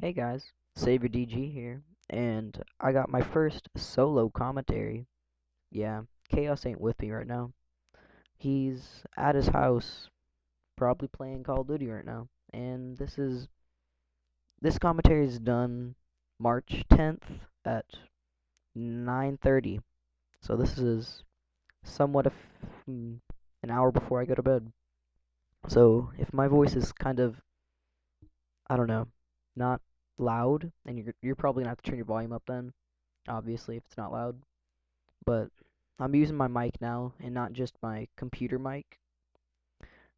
Hey guys, Savior DG here, and I got my first solo commentary. Yeah, Chaos ain't with me right now. He's at his house, probably playing Call of Duty right now. And this commentary is done March 10th at 9:30. So this is somewhat an hour before I go to bed. So if my voice is kind of, I don't know, not loud, and you're probably gonna have to turn your volume up then, obviously if it's not loud. But I'm using my mic now and not just my computer mic.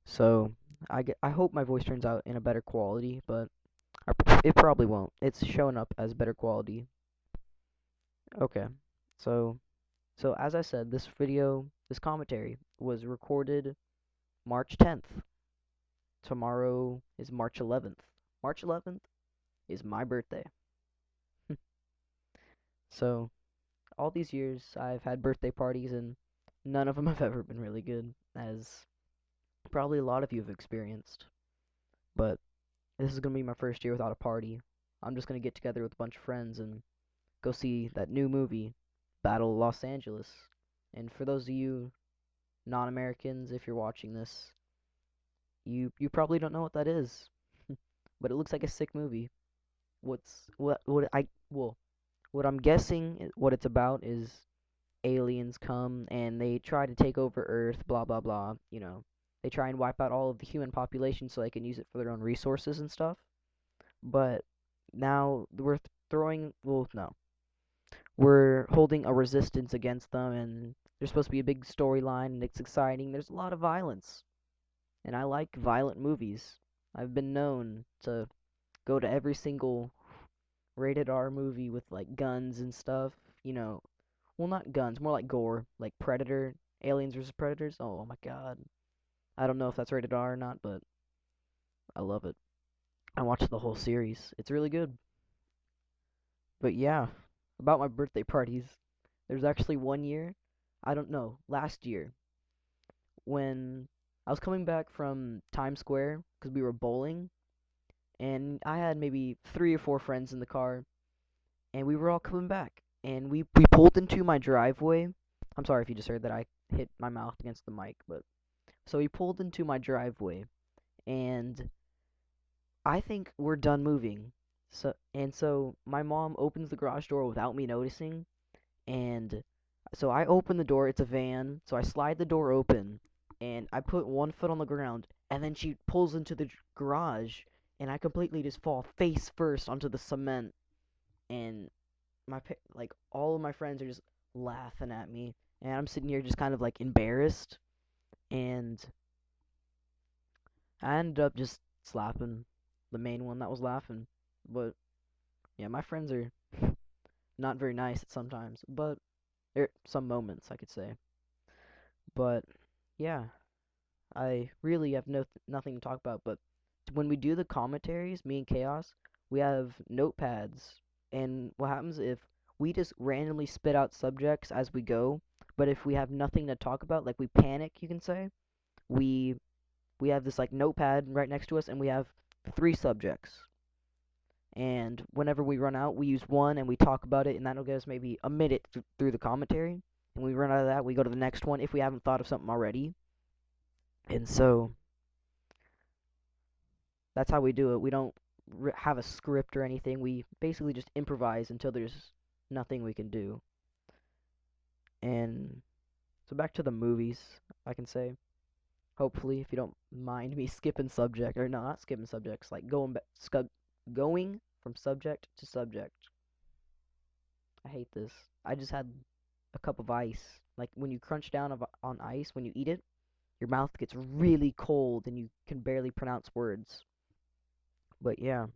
So I hope my voice turns out in a better quality, but it probably won't. It's showing up as better quality. Okay. So as I said, this commentary was recorded March 10th. Tomorrow is March 11th. March 11th is my birthday. So all these years I've had birthday parties and none of them have ever been really good, as probably a lot of you have experienced. But this is gonna be my first year without a party. I'm just gonna get together with a bunch of friends and go see that new movie, Battle of Los Angeles. And for those of you non-Americans, if you're watching this, you probably don't know what that is, but it looks like a sick movie. What I'm guessing what it's about is aliens come and they try to take over Earth, blah blah blah. They try and wipe out all of the human population so they can use it for their own resources and stuff. But now we're throwing, well, no, we're holding a resistance against them, and there's supposed to be a big storyline, and it's exciting. There's a lot of violence, and I like violent movies. I've been known to go to every single rated R movie with like guns and stuff. Well, not guns, more like gore, like Predator, Aliens vs Predators. Oh my God, I don't know if that's rated R or not, but I love it. I watched the whole series. It's really good. But yeah, about my birthday parties. There's actually one year, I don't know, last year, when I was coming back from Times Square because we were bowling, and I had maybe 3 or 4 friends in the car, and we were all coming back, and we pulled into my driveway. I'm sorry if you just heard that I hit my mouth against the mic, but so we pulled into my driveway, and I think we're done moving. So my mom opens the garage door without me noticing, and so I open the door. It's a van, so I slide the door open, and I put one foot on the ground, and then she pulls into the garage, and I completely just fall face first onto the cement, and like all of my friends are just laughing at me, and I'm sitting here just kind of like embarrassed, and I ended up just slapping the main one that was laughing. But yeah, my friends are not very nice at sometimes, but there some moments I could say. But yeah, I really have nothing to talk about. But when we do the commentaries, me and Chaos, we have notepads, and what happens if we just randomly spit out subjects as we go, but if we have nothing to talk about, like we panic, you can say, we we have this like notepad right next to us, and we have 3 subjects. And whenever we run out, we use one and we talk about it, and that'll get us maybe a minute through the commentary. And when we run out of that, we go to the next one if we haven't thought of something already. And so that's how we do it. We don't have a script or anything. We basically just improvise until there's nothing we can do. And so back to the movies, I can say. Hopefully, if you don't mind me skipping subject, or no, not skipping subjects, like going from subject to subject. I hate this. I just had a cup of ice. Like when you crunch down on ice, when you eat it, your mouth gets really cold and you can barely pronounce words. But yeah,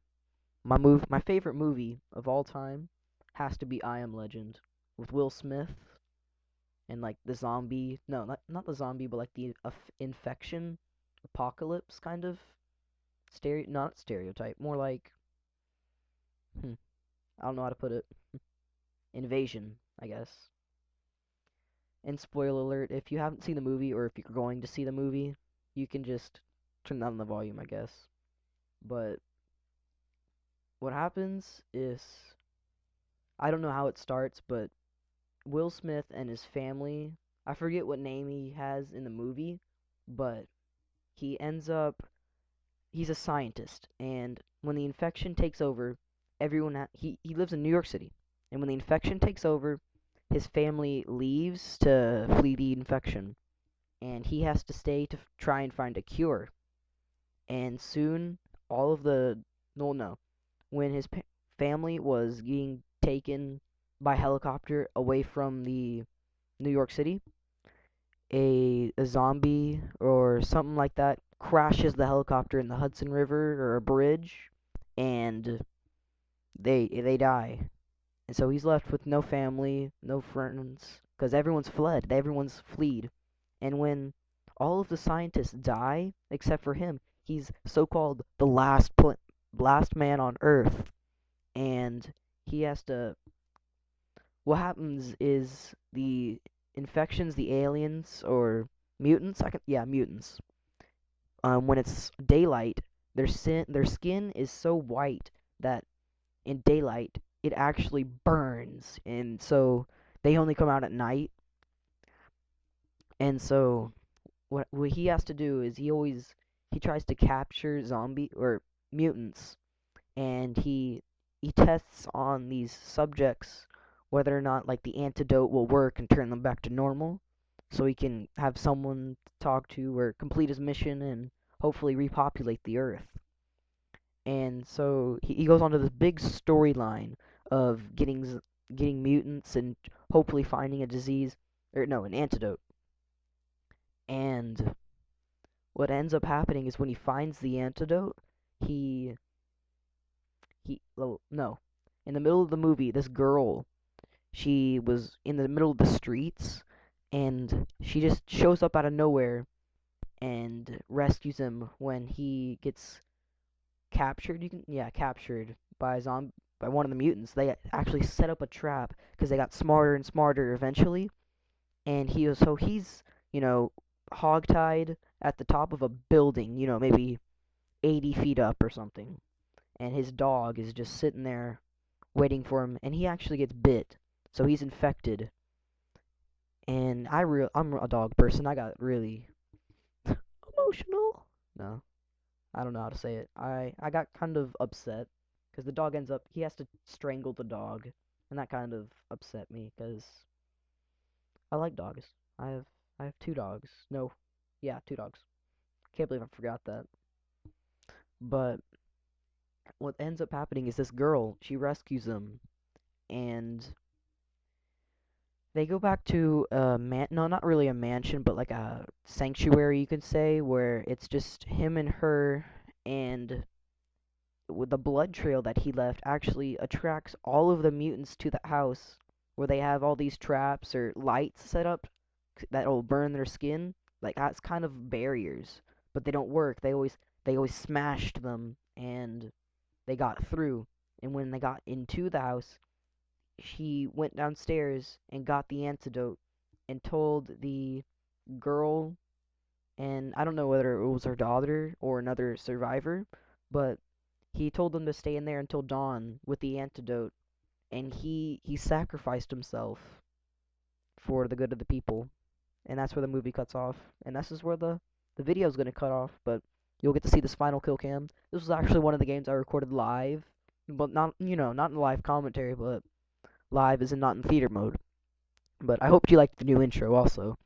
my favorite movie of all time has to be I Am Legend with Will Smith and like the zombie, no, not the zombie, but like the infection apocalypse kind of not stereotype, more like hmm, I don't know how to put it. Invasion, I guess. And spoiler alert, if you haven't seen the movie or if you're going to see the movie, you can just turn down the volume, I guess. But what happens is, I don't know how it starts, but Will Smith and his family, I forget what name he has in the movie, but he ends up, he's a scientist, and when the infection takes over, he lives in New York City, and when the infection takes over, his family leaves to flee the infection, and he has to stay to try and find a cure. And soon, all of the no no when his family was getting taken by helicopter away from the New York City, a zombie or something like that crashes the helicopter in the Hudson River or a bridge, and they die. And so he's left with no family, no friends, because everyone's fled, everyone's fleed. And when all of the scientists die except for him, he's so-called the last man on Earth, and he has to. What happens is the infections, the aliens or mutants, yeah, mutants. When it's daylight, their skin is so white that in daylight it actually burns, and so they only come out at night. And so what he has to do is he tries to capture zombie or mutants, and he tests on these subjects whether or not like the antidote will work and turn them back to normal, so he can have someone to talk to or complete his mission and hopefully repopulate the earth. And so he goes on to this big storyline of getting mutants and hopefully finding a disease, or no, an antidote. And what ends up happening is when he finds the antidote, he well, no, in the middle of the movie, this girl, she was in the middle of the streets, and she just shows up out of nowhere and rescues him when he gets captured. Captured by by one of the mutants. They actually set up a trap because they got smarter and smarter eventually, and he's hogtied at the top of a building, maybe 80 feet up or something, and his dog is just sitting there waiting for him, and he actually gets bit, so he's infected. And I'm a dog person. I got really emotional. No, I don't know how to say it. I got kind of upset because the dog ends up he has to strangle the dog, and that kind of upset me because I like dogs. I have I have two dogs. No, yeah, two dogs. Can't believe I forgot that. But what ends up happening is this girl, she rescues him, and they go back to a no, not really a mansion, but like a sanctuary, you could say, where it's just him and her, and with the blood trail that he left actually attracts all of the mutants to the house, where they have all these traps or lights set up that'll burn their skin. Like that's kind of barriers, but they don't work. They always smashed them, and they got through. And when they got into the house, she went downstairs and got the antidote and told the girl, and I don't know whether it was her daughter or another survivor, but he told them to stay in there until dawn with the antidote, and he sacrificed himself for the good of the people. And that's where the movie cuts off, and this is where the video is gonna cut off, but you'll get to see this final kill cam. This was actually one of the games I recorded live, but not not in live commentary, but live is in not in theater mode. But I hope you liked the new intro also.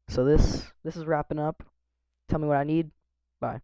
So this is wrapping up. Tell me what I need. Bye.